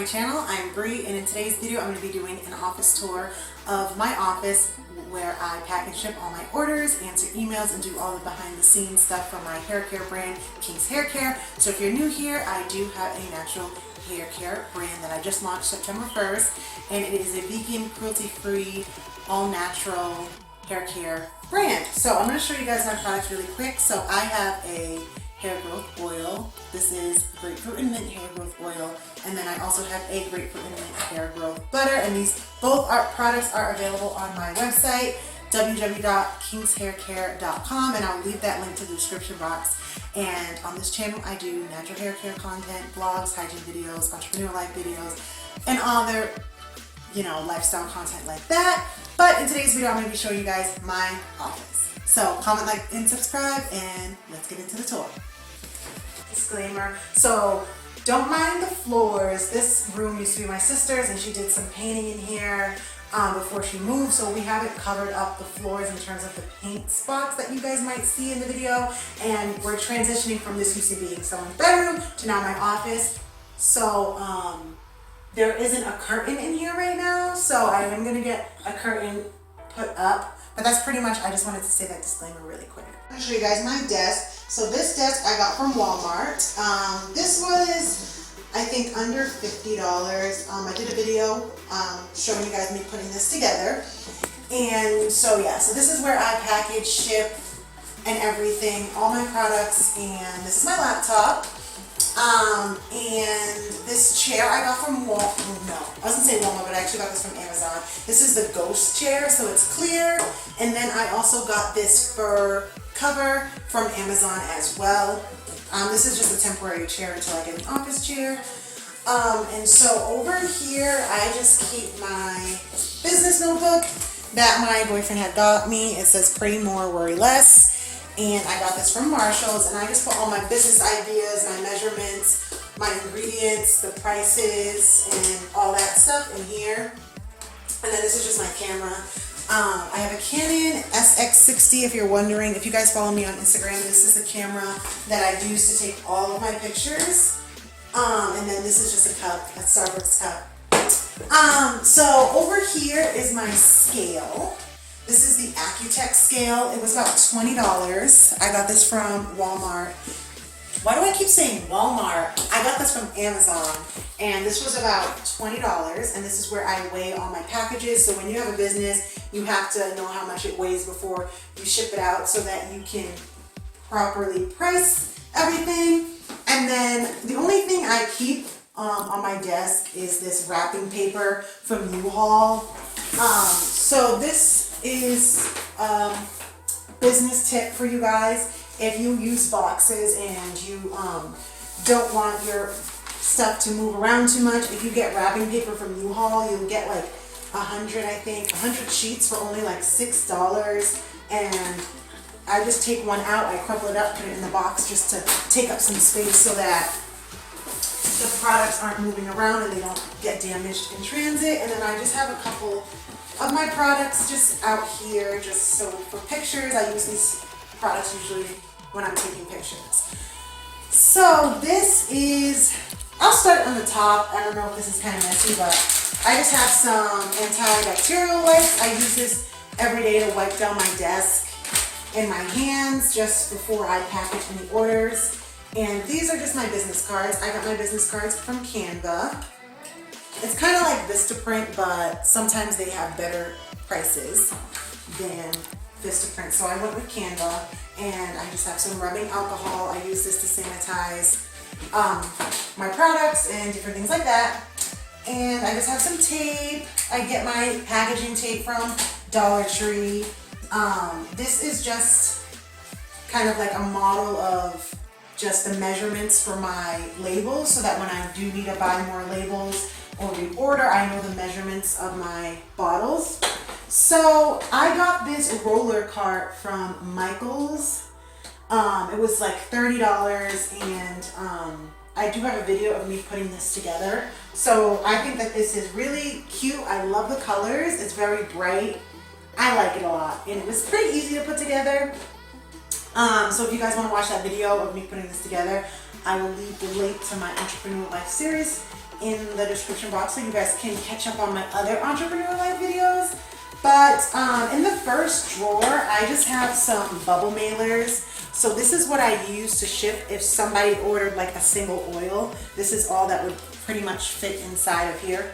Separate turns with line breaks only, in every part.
channel. I'm Bree, and in today's video I'm going to be doing an office tour of my office where I pack and ship all my orders, answer emails, and do all the behind the scenes stuff for my hair care brand, Kinks Hair Care. So if you're new here, I do have a natural hair care brand that I just launched September 1st, and it is a vegan, cruelty-free, all-natural hair care brand. So I'm going to show you guys my products really quick. So I have a hair growth oil. This is grapefruit and mint hair growth oil, and then I also have a grapefruit and mint hair growth butter, and these both products are available on my website, www.kinkshaircare.com, and I'll leave that link to the description box. And on this channel I do natural hair care content, blogs, hygiene videos, entrepreneur life videos, and other lifestyle content like that. But in today's video I'm going to be showing you guys my office. So comment, like, and subscribe, and let's get into the tour. Disclaimer, so don't mind the floors. This room used to be my sister's, and she did some painting in here before she moved, so we haven't covered up the floors in terms of the paint spots that you guys might see in the video. And we're transitioning from this used to being someone's bedroom to now my office. So there isn't a curtain in here right now, so I am going to get a curtain put up. But that's pretty much, I just wanted to say that disclaimer really quick. I'm going to show you guys my desk. So this desk I got from Walmart. This was, I think, under $50. I did a video showing you guys me putting this together. And so yeah, so this is where I package, ship, and everything, all my products. And this is my laptop. And this chair I got from Walmart. No, I was gonna say Walmart, but I actually got this from Amazon. This is the Ghost chair, so it's clear. And then I also got this fur cover from Amazon as well. This is just a temporary chair until I get an office chair. And so over here, I just keep my business notebook that my boyfriend had got me. It says pray more, worry less. And I got this from Marshall's, and I just put all my business ideas, my measurements, my ingredients, the prices, and all that stuff in here. And then this is just my camera. I have a Canon SX60, if you're wondering. If you guys follow me on Instagram, this is the camera that I use to take all of my pictures. And then this is just a cup, a Starbucks cup. So over here is my scale. This is the Accutech scale. It was about $20. I got this from Walmart. Why do I keep saying Walmart? I got this from Amazon, and this was about $20, and this is where I weigh all my packages. So when you have a business, you have to know how much it weighs before you ship it out so that you can properly price everything. And then the only thing I keep on my desk is this wrapping paper from U-Haul. So this is business tip for you guys. If you use boxes and you don't want your stuff to move around too much, if you get wrapping paper from U-Haul, you'll get like 100 sheets for only like $6. And I just take one out, I crumple it up, put it in the box just to take up some space so that the products aren't moving around and they don't get damaged in transit. And then I just have a couple of my products just out here, just so for pictures. I use these products usually when I'm taking pictures. So this is, I'll start on the top. I don't know if this is kind of messy, but I just have some Anti-Bacterial Wipes. I use this every day to wipe down my desk and my hands just before I package any orders. And these are just my business cards. I got my business cards from Canva. It's kind of like Vistaprint, but sometimes they have better prices than Vistaprint. So I went with Canva, and I just have some rubbing alcohol. I use this to sanitize my products and different things like that. And I just have some tape. I get my packaging tape from Dollar Tree. This is just kind of like a model of just the measurements for my labels, so that when I do need to buy more labels or reorder, I know the measurements of my bottles. So I got this roller cart from Michael's. It was like $30, and I do have a video of me putting this together. So I think that this is really cute. I love the colors. It's very bright. I like it a lot, and it was pretty easy to put together. So if you guys want to watch that video of me putting this together, I will leave the link to my Entrepreneur Life series in the description box so you guys can catch up on my other Entrepreneur Life videos. But in the first drawer, I just have some bubble mailers. So this is what I use to ship if somebody ordered like a single oil. This is all that would pretty much fit inside of here.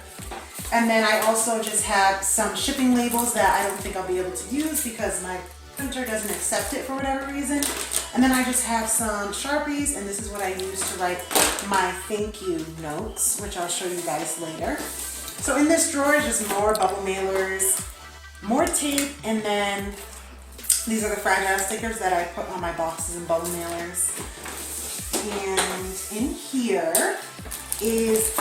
And then I also just have some shipping labels that I don't think I'll be able to use because my printer doesn't accept it for whatever reason. And then I just have some Sharpies, and this is what I use to write my thank you notes, which I'll show you guys later. So in this drawer is just more bubble mailers, more tape, and then these are the fragile stickers that I put on my boxes and bubble mailers. And in here is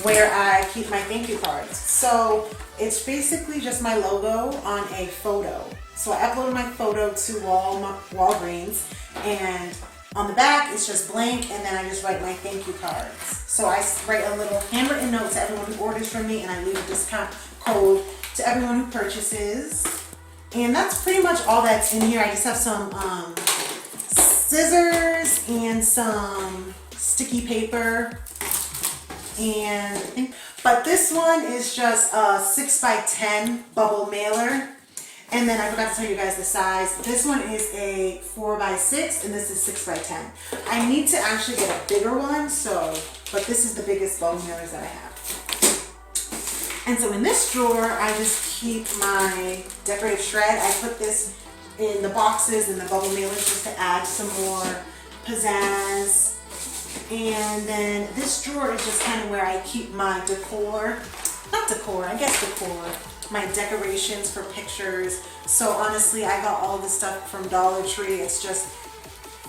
where I keep my thank you cards. So it's basically just my logo on a photo. So I uploaded my photo to Walgreens, and on the back it's just blank, and then I just write my thank you cards. So I write a little handwritten note to everyone who orders from me, and I leave a discount code to everyone who purchases. And that's pretty much all that's in here. I just have some scissors and some sticky paper. But this one is just a 6x10 bubble mailer. And then I forgot to tell you guys the size. This one is a 4x6 and this is 6x10. I need to actually get a bigger one, but this is the biggest bubble mailers that I have. And so in this drawer, I just keep my decorative shred. I put this in the boxes and the bubble mailers just to add some more pizzazz. And then this drawer is just kind of where I keep my decor, my decorations for pictures. So honestly, I got all this stuff from Dollar Tree. It's just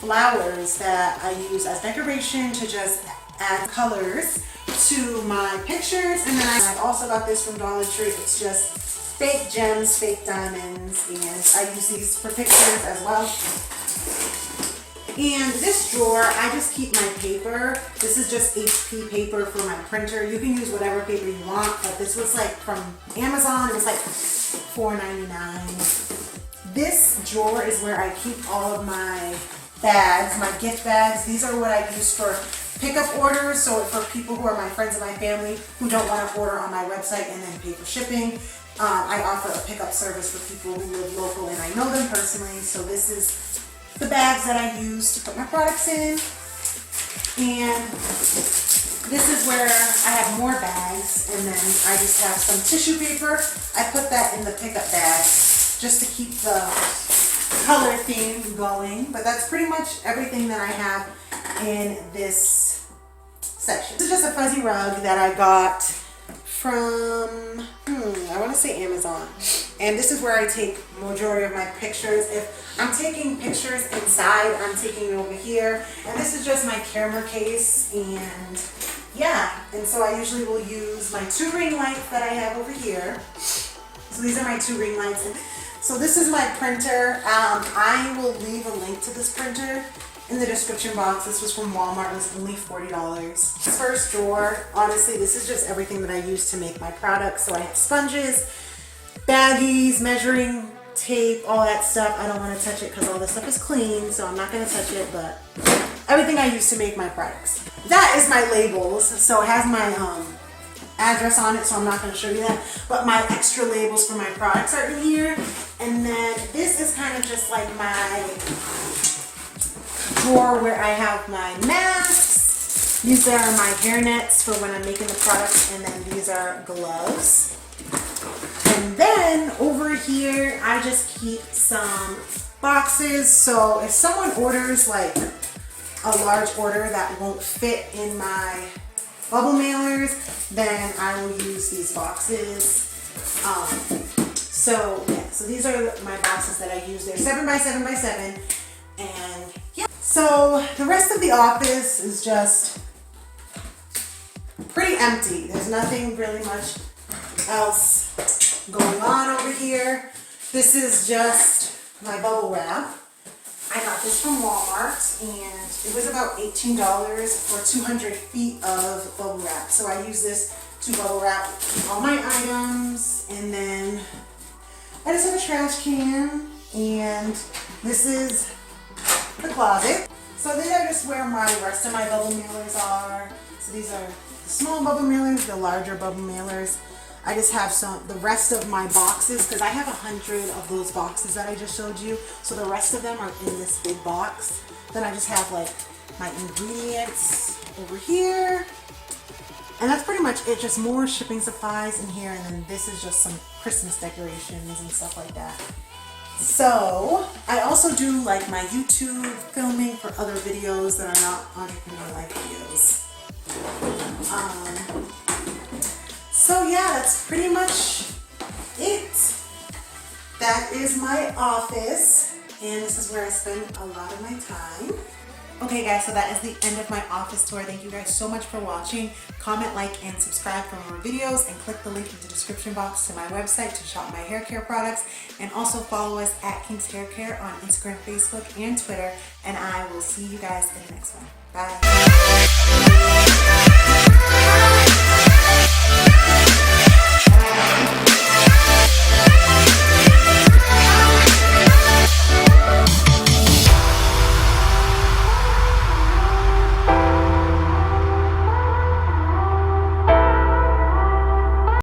flowers that I use as decoration to just add colors to my pictures. And then I also got this from Dollar Tree. It's just fake gems, fake diamonds, and I use these for pictures as well. And this drawer, I just keep my paper. This is just HP paper for my printer. You can use whatever paper you want, but this was like from Amazon. It was like $4.99. This drawer is where I keep all of my bags, my gift bags. These are what I use for pickup orders. So for people who are my friends and my family who don't want to order on my website and then pay for shipping, I offer a pickup service for people who live local and I know them personally. So this is the bags that I use to put my products in. And this is where I have more bags, and then I just have some tissue paper. I put that in the pickup bag just to keep the color theme going. But that's pretty much everything that I have in this section. This is just a fuzzy rug that I got from, I want to say Amazon. And this is where I take majority of my pictures. If I'm taking pictures inside, I'm taking it over here. And this is just my camera case, and yeah. And so I usually will use my 2 ring lights that I have over here. So these are my 2 ring lights. And so this is my printer. I will leave a link to this printer in the description box. This was from Walmart. It was only $40. This first drawer, honestly, this is just everything that I use to make my products. So I have sponges, baggies, measuring tape, all that stuff. I don't want to touch it because all this stuff is clean, so I'm not going to touch it, but everything I use to make my products. That is my labels. So it has my address on it, so I'm not going to show you that, but my extra labels for my products are in here. And then this is kind of just like my drawer where I have my masks. These are my hair nets for when I'm making the products, and then these are gloves. And then over here, I just keep some boxes. So if someone orders like a large order that won't fit in my bubble mailers, then I will use these boxes. So these are my boxes that I use. They're 7x7x7, and yeah. So the rest of the office is just pretty empty. There's nothing really much else going on over here. This is just my bubble wrap. I got this from Walmart, and it was about $18 for 200 feet of bubble wrap. So I use this to bubble wrap all my items. And then I just have a trash can, and this is the closet. So these are just where my rest of my bubble mailers are. So these are the small bubble mailers, the larger bubble mailers. I just have the rest of my boxes, because I have 100 of those boxes that I just showed you. So the rest of them are in this big box. Then I just have like my ingredients over here. And that's pretty much it, just more shipping supplies in here, and then this is just some Christmas decorations and stuff like that. So, I also do like my YouTube filming for other videos that are not entrepreneur-like videos. So yeah, that's pretty much it. That is my office, and this is where I spend a lot of my time. Okay guys, so that is the end of my office tour. Thank you guys so much for watching. Comment, like, and subscribe for more videos, and click the link in the description box to my website to shop my hair care products. And also follow us at Kinks Hair Care on Instagram, Facebook, and Twitter. And I will see you guys in the next one. Bye.